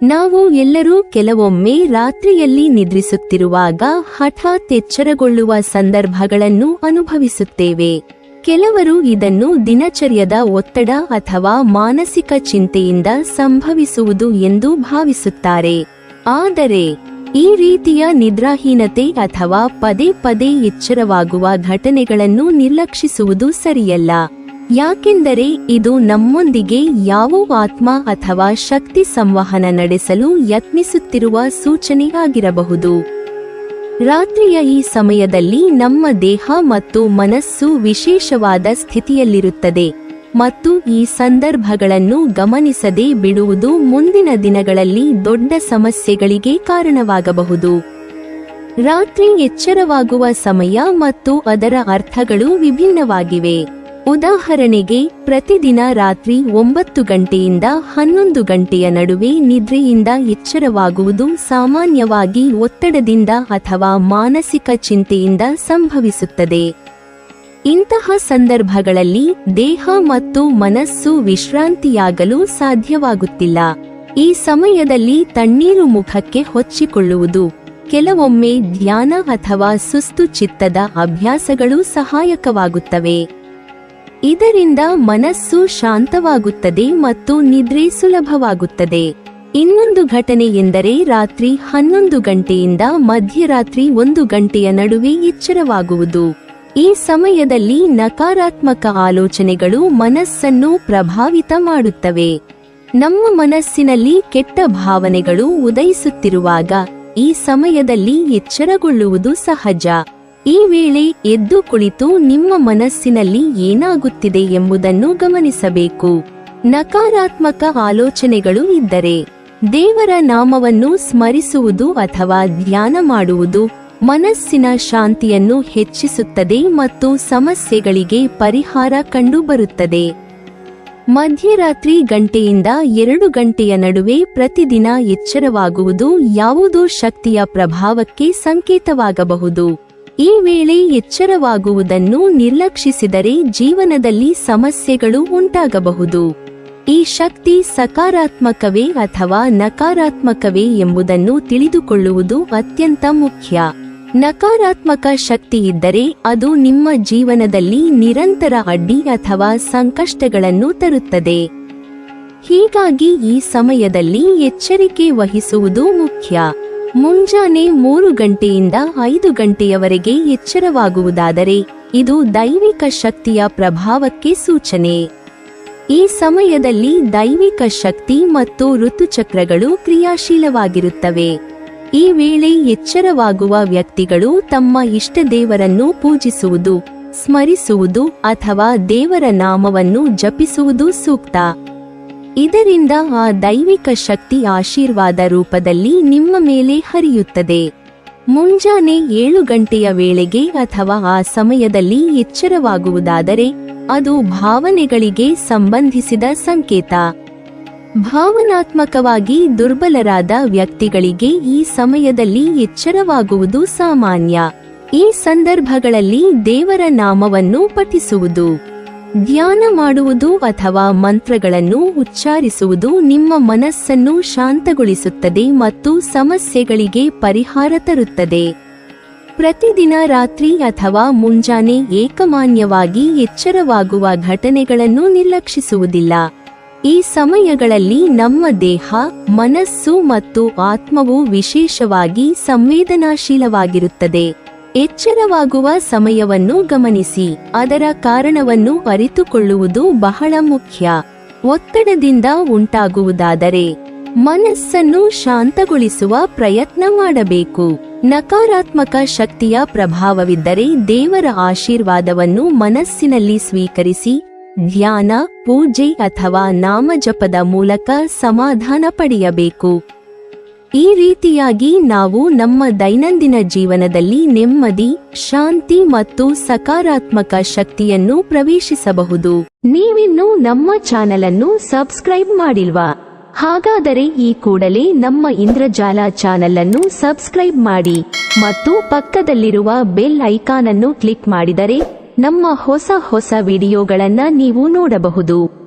ನಾವು ಎಲ್ಲರೂ ಕೆಲವೊಮ್ಮೆ ರಾತ್ರಿಯಲ್ಲಿ ನಿದ್ರಿಸುತ್ತಿರುವಾಗ ಹಠಾತ್ ಎಚ್ಚರಗೊಳ್ಳುವ ಸಂದರ್ಭಗಳನ್ನು ಅನುಭವಿಸುತ್ತೇವೆ. ಕೆಲವರು ಇದನ್ನು ದಿನಚರ್ಯದ ಒತ್ತಡ ಅಥವಾ ಮಾನಸಿಕ ಚಿಂತೆಯಿಂದ ಸಂಭವಿಸುವುದು ಎಂದು ಭಾವಿಸುತ್ತಾರೆ. ಆದರೆ ಈ ರೀತಿಯ ನಿದ್ರಾಹೀನತೆ ಅಥವಾ ಪದೇ ಪದೇ ಎಚ್ಚರವಾಗುವ ಘಟನೆಗಳನ್ನು ನಿರ್ಲಕ್ಷಿಸುವುದು ಸರಿಯಲ್ಲ. ಯಾಕೆಂದರೆ ಇದು ನಮ್ಮೊಂದಿಗೆ ಯಾವ ಆತ್ಮ ಅಥವಾ ಶಕ್ತಿ ಸಂವಹನ ನಡೆಸಲು ಯತ್ನಿಸುತ್ತಿರುವ ಸೂಚನೆಯಾಗಿರಬಹುದು. ರಾತ್ರಿಯ ಈ ಸಮಯದಲ್ಲಿ ನಮ್ಮ ದೇಹ ಮತ್ತು ಮನಸ್ಸು ವಿಶೇಷವಾದ ಸ್ಥಿತಿಯಲ್ಲಿರುತ್ತದೆ ಮತ್ತು ಈ ಸಂದರ್ಭಗಳನ್ನು ಗಮನಿಸದೆ ಬಿಡುವುದು ಮುಂದಿನ ದಿನಗಳಲ್ಲಿ ದೊಡ್ಡ ಸಮಸ್ಯೆಗಳಿಗೆ ಕಾರಣವಾಗಬಹುದು. ರಾತ್ರಿ ಎಚ್ಚರವಾಗುವ ಸಮಯ ಮತ್ತು ಅದರ ಅರ್ಥಗಳು ವಿಭಿನ್ನವಾಗಿವೆ. ಉದಾಹರಣೆಗೆ, ಪ್ರತಿದಿನ ರಾತ್ರಿ 9 ಗಂಟೆಯಿಂದ 11 ಗಂಟೆಯ ನಡುವೆ ನಿದ್ರೆಯಿಂದ ಎಚ್ಚರವಾಗುವುದು ಸಾಮಾನ್ಯವಾಗಿ ಒತ್ತಡದಿಂದ ಅಥವಾ ಮಾನಸಿಕ ಚಿಂತೆಯಿಂದ ಸಂಭವಿಸುತ್ತದೆ. ಇಂತಹ ಸಂದರ್ಭಗಳಲ್ಲಿ ದೇಹ ಮತ್ತು ಮನಸ್ಸು ವಿಶ್ರಾಂತಿಯಾಗಲು ಸಾಧ್ಯವಾಗುತ್ತಿಲ್ಲ. ಈ ಸಮಯದಲ್ಲಿ ತಣ್ಣೀರು ಮುಖಕ್ಕೆ ಹೊಚ್ಚಿಕೊಳ್ಳುವುದು, ಕೆಲವೊಮ್ಮೆ ಧ್ಯಾನ ಅಥವಾ ಸುಸ್ತು ಚಿತ್ತದ ಅಭ್ಯಾಸಗಳು ಸಹಾಯಕವಾಗುತ್ತವೆ. ಇದರಿಂದ ಮನಸ್ಸು ಶಾಂತವಾಗುತ್ತದೆ ಮತ್ತು ನಿದ್ರೆ ಸುಲಭವಾಗುತ್ತದೆ. ಇನ್ನೊಂದು ಘಟನೆ ಎಂದರೆ ರಾತ್ರಿ 11 ಗಂಟೆಯಿಂದ ಮಧ್ಯರಾತ್ರಿ 1 ಗಂಟೆಯ ನಡುವೆ ಎಚ್ಚರವಾಗುವುದು. ಈ ಸಮಯದಲ್ಲಿ ನಕಾರಾತ್ಮಕ ಆಲೋಚನೆಗಳು ಮನಸ್ಸನ್ನು ಪ್ರಭಾವಿತ ಮಾಡುತ್ತವೆ. ನಮ್ಮ ಮನಸ್ಸಿನಲ್ಲಿ ಕೆಟ್ಟ ಭಾವನೆಗಳು ಉದಯಿಸುತ್ತಿರುವಾಗ ಈ ಸಮಯದಲ್ಲಿ ಎಚ್ಚರಗೊಳ್ಳುವುದು ಸಹಜ. ಈ ವೇಳೆ ಎದ್ದು ಕುಳಿತು ನಿಮ್ಮ ಮನಸ್ಸಿನಲ್ಲಿ ಏನಾಗುತ್ತಿದೆ ಎಂಬುದನ್ನು ಗಮನಿಸಬೇಕು. ನಕಾರಾತ್ಮಕ ಆಲೋಚನೆಗಳು ಇದ್ದರೆ ದೇವರ ನಾಮವನ್ನು ಸ್ಮರಿಸುವುದು ಅಥವಾ ಧ್ಯಾನ ಮಾಡುವುದು ಮನಸ್ಸಿನ ಶಾಂತಿಯನ್ನು ಹೆಚ್ಚಿಸುತ್ತದೆ ಮತ್ತು ಸಮಸ್ಯೆಗಳಿಗೆ ಪರಿಹಾರ ಕಂಡುಬರುತ್ತದೆ. ಮಧ್ಯರಾತ್ರಿ ಗಂಟೆಯಿಂದ 2 ಗಂಟೆಯ ನಡುವೆ ಪ್ರತಿದಿನ ಎಚ್ಚರವಾಗುವುದು ಯಾವುದೋ ಶಕ್ತಿಯ ಪ್ರಭಾವಕ್ಕೆ ಸಂಕೇತವಾಗಬಹುದು. ಈ ವೇಳೆ ಎಚ್ಚರವಾಗುವುದನ್ನು ನಿರ್ಲಕ್ಷಿಸಿದರೆ ಜೀವನದಲ್ಲಿ ಸಮಸ್ಯೆಗಳು ಉಂಟಾಗಬಹುದು. ಈ ಶಕ್ತಿ ಸಕಾರಾತ್ಮಕವೇ ಅಥವಾ ನಕಾರಾತ್ಮಕವೇ ಎಂಬುದನ್ನು ತಿಳಿದುಕೊಳ್ಳುವುದು ಅತ್ಯಂತ ಮುಖ್ಯ. ನಕಾರಾತ್ಮಕ ಶಕ್ತಿ ಇದ್ದರೆ ಅದು ನಿಮ್ಮ ಜೀವನದಲ್ಲಿ ನಿರಂತರ ಅಡ್ಡಿ ಅಥವಾ ಸಂಕಷ್ಟಗಳನ್ನು ತರುತ್ತದೆ. ಹೀಗಾಗಿ ಈ ಸಮಯದಲ್ಲಿ ಎಚ್ಚರಿಕೆ ವಹಿಸುವುದು ಮುಖ್ಯ. ಮುಂಜಾನೆ 3 ಗಂಟೆಯಿಂದ 5 ಗಂಟೆಯವರೆಗೆ ಎಚ್ಚರವಾಗುವುದಾದರೆ ಇದು ದೈವಿಕ ಶಕ್ತಿಯ ಪ್ರಭಾವಕ್ಕೆ ಸೂಚನೆ. ಈ ಸಮಯದಲ್ಲಿ ದೈವಿಕ ಶಕ್ತಿ ಮತ್ತು ಋತುಚಕ್ರಗಳು ಕ್ರಿಯಾಶೀಲವಾಗಿರುತ್ತವೆ. ಈ ವೇಳೆ ಎಚ್ಚರವಾಗುವ ವ್ಯಕ್ತಿಗಳು ತಮ್ಮ ಇಷ್ಟದೇವರನ್ನು ಪೂಜಿಸುವುದು, ಸ್ಮರಿಸುವುದು ಅಥವಾ ದೇವರ ನಾಮವನ್ನು ಜಪಿಸುವುದು ಸೂಕ್ತ. ಇದರಿಂದ ಆ ದೈವಿಕ ಶಕ್ತಿ ಆಶೀರ್ವಾದ ರೂಪದಲ್ಲಿ ನಿಮ್ಮ ಮೇಲೆ ಹರಿಯುತ್ತದೆ. ಮುಂಜಾನೆ 7 ಗಂಟೆಯ ವೇಳೆಗೆ ಅಥವಾ ಆ ಸಮಯದಲ್ಲಿ ಎಚ್ಚರವಾಗುವುದಾದರೆ ಅದು ಭಾವನೆಗಳಿಗೆ ಸಂಬಂಧಿಸಿದ ಸಂಕೇತ. ಭಾವನಾತ್ಮಕವಾಗಿ ದುರ್ಬಲರಾದ ವ್ಯಕ್ತಿಗಳಿಗೆ ಈ ಸಮಯದಲ್ಲಿ ಎಚ್ಚರವಾಗುವುದು ಸಾಮಾನ್ಯ. ಈ ಸಂದರ್ಭಗಳಲ್ಲಿ ದೇವರ ನಾಮವನ್ನು ಪಠಿಸುವುದು, ಧ್ಯಾನ ಮಾಡುವುದು ಅಥವಾ ಮಂತ್ರಗಳನ್ನು ಉಚ್ಚಾರಿಸುವುದು ನಿಮ್ಮ ಮನಸ್ಸನ್ನು ಶಾಂತಗೊಳಿಸುತ್ತದೆ ಮತ್ತು ಸಮಸ್ಯೆಗಳಿಗೆ ಪರಿಹಾರ ತರುತ್ತದೆ. ಪ್ರತಿದಿನ ರಾತ್ರಿ ಅಥವಾ ಮುಂಜಾನೆ ಏಕಮಾನ್ಯವಾಗಿ ಎಚ್ಚರವಾಗುವ ಘಟನೆಗಳನ್ನು ನಿರ್ಲಕ್ಷಿಸುವುದಿಲ್ಲ. ಈ ಸಮಯಗಳಲ್ಲಿ ನಮ್ಮ ದೇಹ, ಮನಸ್ಸು ಮತ್ತು ಆತ್ಮವು ವಿಶೇಷವಾಗಿ ಸಂವೇದನಾಶೀಲವಾಗಿರುತ್ತದೆ. ಎಚ್ಚರವಾಗುವ ಸಮಯವನ್ನು ಗಮನಿಸಿ ಅದರ ಕಾರಣವನ್ನು ಅರಿತುಕೊಳ್ಳುವುದು ಬಹಳ ಮುಖ್ಯ. ಒತ್ತಡದಿಂದ ಉಂಟಾಗುವುದಾದರೆ ಮನಸ್ಸನ್ನು ಶಾಂತಗೊಳಿಸುವ ಪ್ರಯತ್ನ ಮಾಡಬೇಕು. ನಕಾರಾತ್ಮಕ ಶಕ್ತಿಯ ಪ್ರಭಾವವಿದ್ದರೆ ದೇವರ ಆಶೀರ್ವಾದವನ್ನು ಮನಸ್ಸಿನಲ್ಲಿ ಸ್ವೀಕರಿಸಿ ಧ್ಯಾನ, ಪೂಜೆ ಅಥವಾ ನಾಮಜಪದ ಮೂಲಕ ಸಮಾಧಾನ ಪಡೆಯಬೇಕು. ಈ ರೀತಿಯಾಗಿ ನಾವು ನಮ್ಮ ದೈನಂದಿನ ಜೀವನದಲ್ಲಿ ನೆಮ್ಮದಿ, ಶಾಂತಿ ಮತ್ತು ಸಕಾರಾತ್ಮಕ ಶಕ್ತಿಯನ್ನು ಪ್ರವೇಶಿಸಬಹುದು. ನೀವಿನ್ನೂ ನಮ್ಮ ಚಾನೆಲ್ ಅನ್ನು ಸಬ್ಸ್ಕ್ರೈಬ್ ಮಾಡಿಲ್ವಾ? ಹಾಗಾದರೆ ಈ ಕೂಡಲೇ ನಮ್ಮ ಇಂದ್ರಜಾಲ ಚಾನೆಲ್ ಅನ್ನು ಸಬ್ಸ್ಕ್ರೈಬ್ ಮಾಡಿ ಮತ್ತು ಪಕ್ಕದಲ್ಲಿರುವ ಬೆಲ್ ಐಕಾನ್ ಅನ್ನು ಕ್ಲಿಕ್ ಮಾಡಿದರೆ ನಮ್ಮ ಹೊಸ ವಿಡಿಯೋಗಳನ್ನು ನೀವು ನೋಡಬಹುದು.